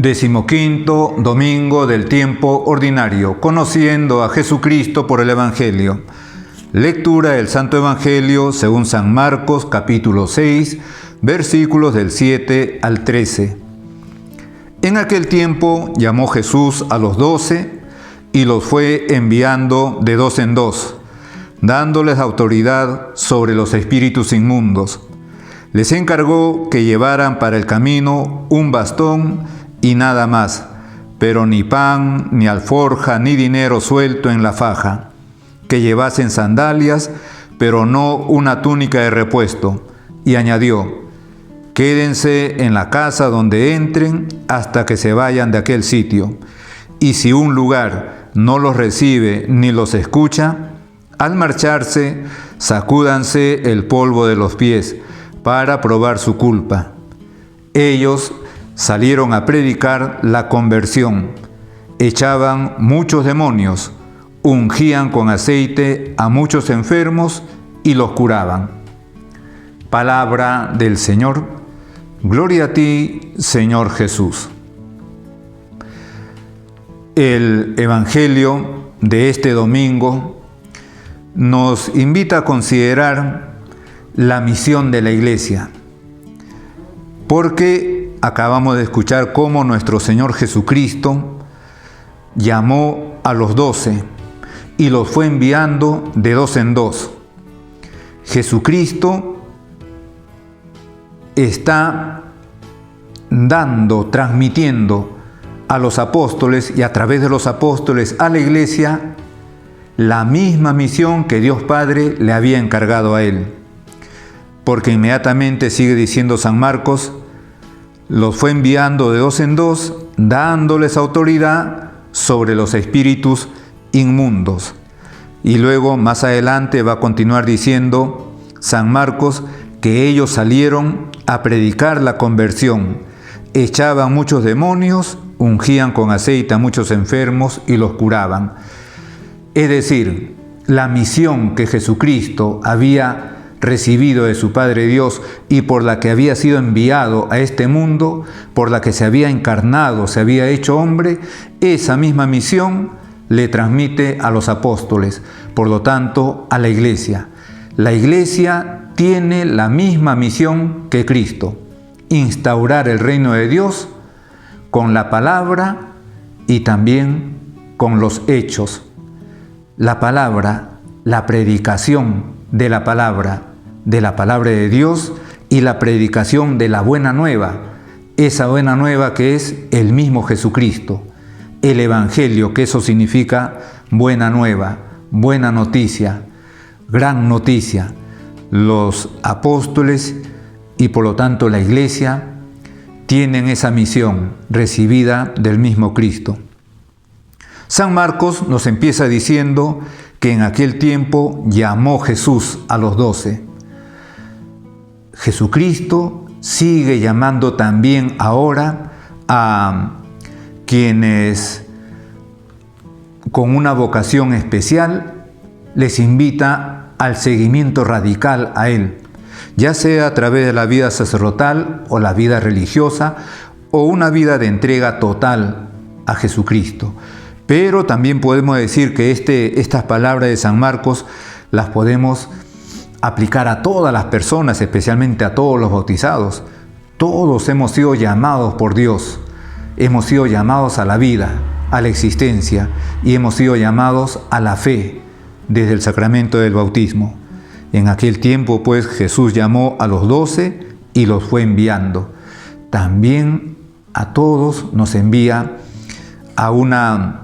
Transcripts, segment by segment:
15º domingo del tiempo ordinario, conociendo a Jesucristo por el Evangelio. Lectura del Santo Evangelio según San Marcos, capítulo 6, versículos del 7 al 13. En aquel tiempo llamó Jesús a los 12 y los fue enviando de dos en dos, dándoles autoridad sobre los espíritus inmundos. Les encargó que llevaran para el camino un bastón y nada más, pero ni pan, ni alforja, ni dinero suelto en la faja, que llevasen sandalias, pero no una túnica de repuesto. Y añadió: quédense en la casa donde entren hasta que se vayan de aquel sitio. Y si un lugar no los recibe ni los escucha, al marcharse, sacúdanse el polvo de los pies para probar su culpa. Ellos salieron a predicar la conversión, echaban muchos demonios, ungían con aceite a muchos enfermos y los curaban. Palabra del Señor. Gloria a ti, Señor Jesús. El Evangelio de este domingo nos invita a considerar la misión de la Iglesia, porque acabamos de escuchar cómo nuestro Señor Jesucristo llamó a los 12 y los fue enviando de dos en dos. Jesucristo está transmitiendo a los apóstoles y a través de los apóstoles a la Iglesia la misma misión que Dios Padre le había encargado a él. Porque inmediatamente sigue diciendo San Marcos: los fue enviando de dos en dos, dándoles autoridad sobre los espíritus inmundos. Y luego, más adelante, va a continuar diciendo San Marcos que ellos salieron a predicar la conversión, echaban muchos demonios, ungían con aceite a muchos enfermos y los curaban. Es decir, la misión que Jesucristo había recibido de su Padre Dios y por la que había sido enviado a este mundo, por la que se había encarnado, se había hecho hombre, esa misma misión le transmite a los apóstoles, por lo tanto a la Iglesia. La Iglesia tiene la misma misión que Cristo: instaurar el reino de Dios con la palabra y también con los hechos. La palabra, la predicación de la palabra de Dios y la predicación de la buena nueva, esa buena nueva que es el mismo Jesucristo, el Evangelio, que eso significa buena nueva, buena noticia, gran noticia. Los apóstoles y por lo tanto la Iglesia tienen esa misión recibida del mismo Cristo. San Marcos nos empieza diciendo que en aquel tiempo llamó Jesús a los 12. Jesucristo sigue llamando también ahora a quienes con una vocación especial les invita al seguimiento radical a Él, ya sea a través de la vida sacerdotal o la vida religiosa o una vida de entrega total a Jesucristo. Pero también podemos decir que estas palabras de San Marcos las podemos aplicar a todas las personas, especialmente a todos los bautizados. Todos hemos sido llamados por Dios, hemos sido llamados a la vida, a la existencia, y hemos sido llamados a la fe desde el sacramento del bautismo. En aquel tiempo, pues, Jesús llamó a los 12 y los fue enviando. También a todos nos envía a una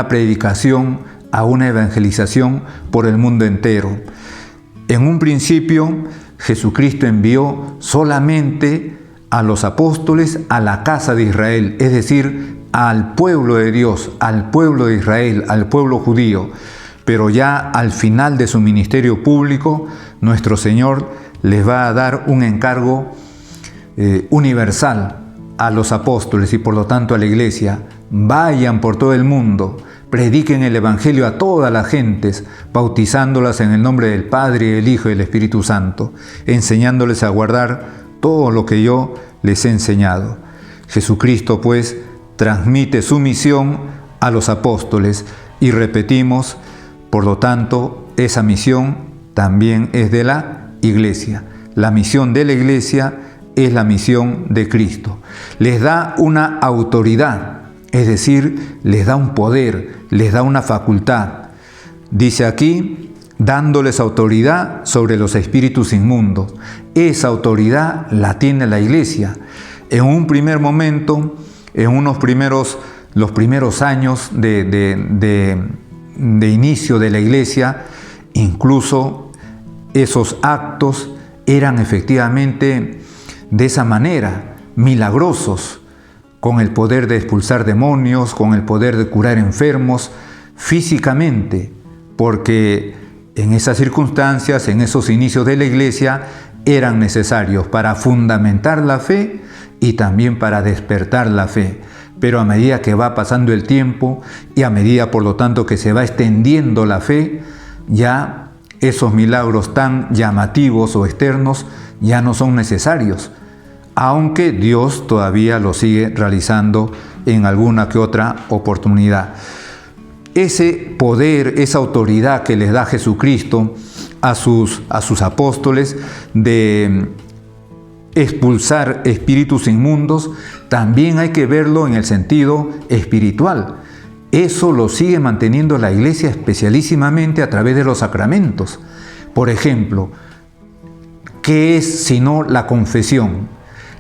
predicación, a una evangelización por el mundo entero. En un principio, Jesucristo envió solamente a los apóstoles a la casa de Israel, es decir, al pueblo de Dios, al pueblo de Israel, al pueblo judío. Pero ya al final de su ministerio público, nuestro Señor les va a dar un encargo universal a los apóstoles y por lo tanto a la Iglesia. Vayan por todo el mundo, prediquen el Evangelio a todas las gentes, bautizándolas en el nombre del Padre, del Hijo y del Espíritu Santo, enseñándoles a guardar todo lo que yo les he enseñado. Jesucristo, pues, transmite su misión a los apóstoles y repetimos, por lo tanto, esa misión también es de la Iglesia. La misión de la Iglesia es la misión de Cristo. Les da una autoridad, es decir, les da un poder, les da una facultad. Dice aquí, dándoles autoridad sobre los espíritus inmundos. Esa autoridad la tiene la Iglesia. En un primer momento, en los primeros años de inicio de la Iglesia, incluso esos actos eran efectivamente de esa manera, milagrosos, con el poder de expulsar demonios, con el poder de curar enfermos físicamente, porque en esas circunstancias, en esos inicios de la Iglesia, eran necesarios para fundamentar la fe y también para despertar la fe. Pero a medida que va pasando el tiempo y a medida, por lo tanto, que se va extendiendo la fe, ya esos milagros tan llamativos o externos ya no son necesarios, aunque Dios todavía lo sigue realizando en alguna que otra oportunidad. Ese poder, esa autoridad que les da Jesucristo a sus apóstoles de expulsar espíritus inmundos, también hay que verlo en el sentido espiritual. Eso lo sigue manteniendo la Iglesia especialísimamente a través de los sacramentos. Por ejemplo, ¿qué es sino la confesión?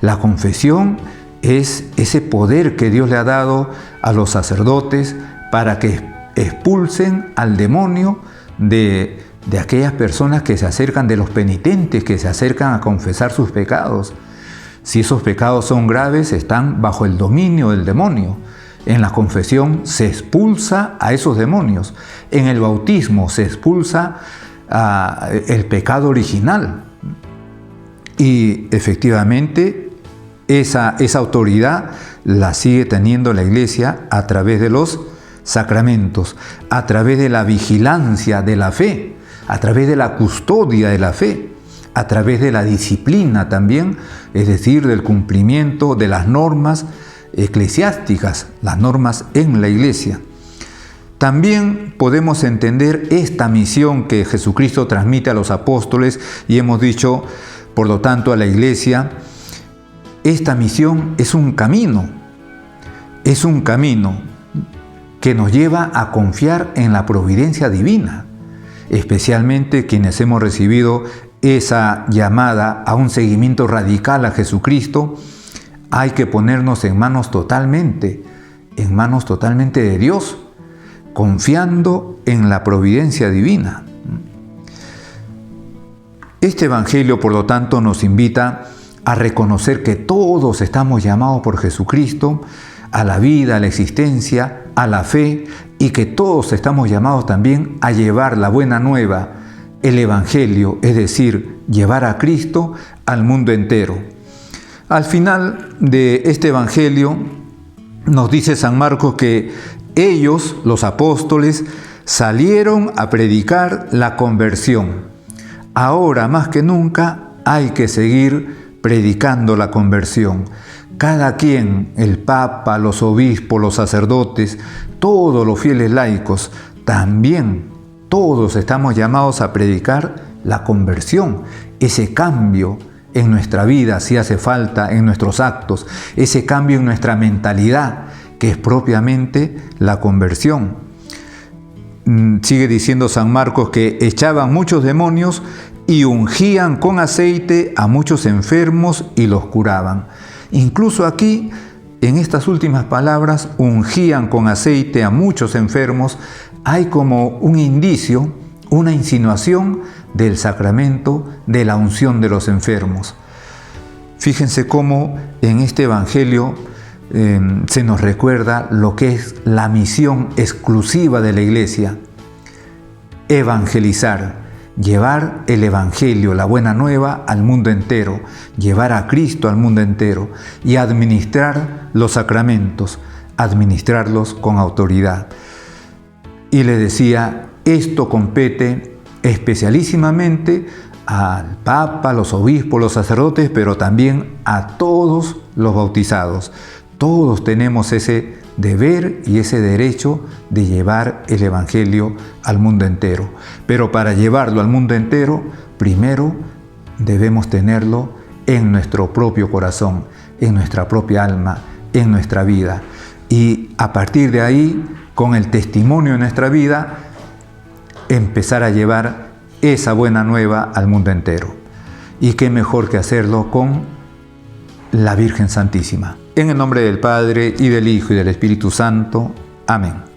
La confesión es ese poder que Dios le ha dado a los sacerdotes para que expulsen al demonio de aquellas personas que se acercan, de los penitentes que se acercan a confesar sus pecados. Si esos pecados son graves, están bajo el dominio del demonio. En la confesión se expulsa a esos demonios. En el bautismo se expulsa el pecado original. Y efectivamente esa autoridad la sigue teniendo la Iglesia a través de los sacramentos, a través de la vigilancia de la fe, a través de la custodia de la fe, a través de la disciplina también, es decir, del cumplimiento de las normas eclesiásticas, las normas en la Iglesia. También podemos entender esta misión que Jesucristo transmite a los apóstoles y hemos dicho, por lo tanto, a la Iglesia. Esta misión es un camino que nos lleva a confiar en la providencia divina, especialmente quienes hemos recibido esa llamada a un seguimiento radical a Jesucristo. Hay que ponernos en manos totalmente de Dios, confiando en la providencia divina. Este Evangelio, por lo tanto, nos invita a reconocer que todos estamos llamados por Jesucristo a la vida, a la existencia, a la fe, y que todos estamos llamados también a llevar la buena nueva, el Evangelio, es decir, llevar a Cristo al mundo entero. Al final de este Evangelio nos dice San Marcos que ellos, los apóstoles, salieron a predicar la conversión. Ahora más que nunca hay que seguir predicando la conversión. Cada quien, el Papa, los obispos, los sacerdotes, todos los fieles laicos, también todos estamos llamados a predicar la conversión, ese cambio en nuestra vida, si hace falta, en nuestros actos, ese cambio en nuestra mentalidad, que es propiamente la conversión. Sigue diciendo San Marcos que echaban muchos demonios y ungían con aceite a muchos enfermos y los curaban. Incluso aquí, en estas últimas palabras, ungían con aceite a muchos enfermos, hay como un indicio, una insinuación del sacramento de la unción de los enfermos. Fíjense cómo en este Evangelio se nos recuerda lo que es la misión exclusiva de la Iglesia: evangelizar, llevar el Evangelio, la buena nueva, al mundo entero, llevar a Cristo al mundo entero y administrar los sacramentos, administrarlos con autoridad. Y le decía, esto compete especialísimamente al Papa, a los obispos, los sacerdotes, pero también a todos los bautizados. todos tenemos ese deber y ese derecho de llevar el Evangelio al mundo entero. Pero para llevarlo al mundo entero, primero debemos tenerlo en nuestro propio corazón, en nuestra propia alma, en nuestra vida. Y a partir de ahí, con el testimonio de nuestra vida, empezar a llevar esa buena nueva al mundo entero. Y qué mejor que hacerlo con la Virgen Santísima. En el nombre del Padre, y del Hijo, y del Espíritu Santo. Amén.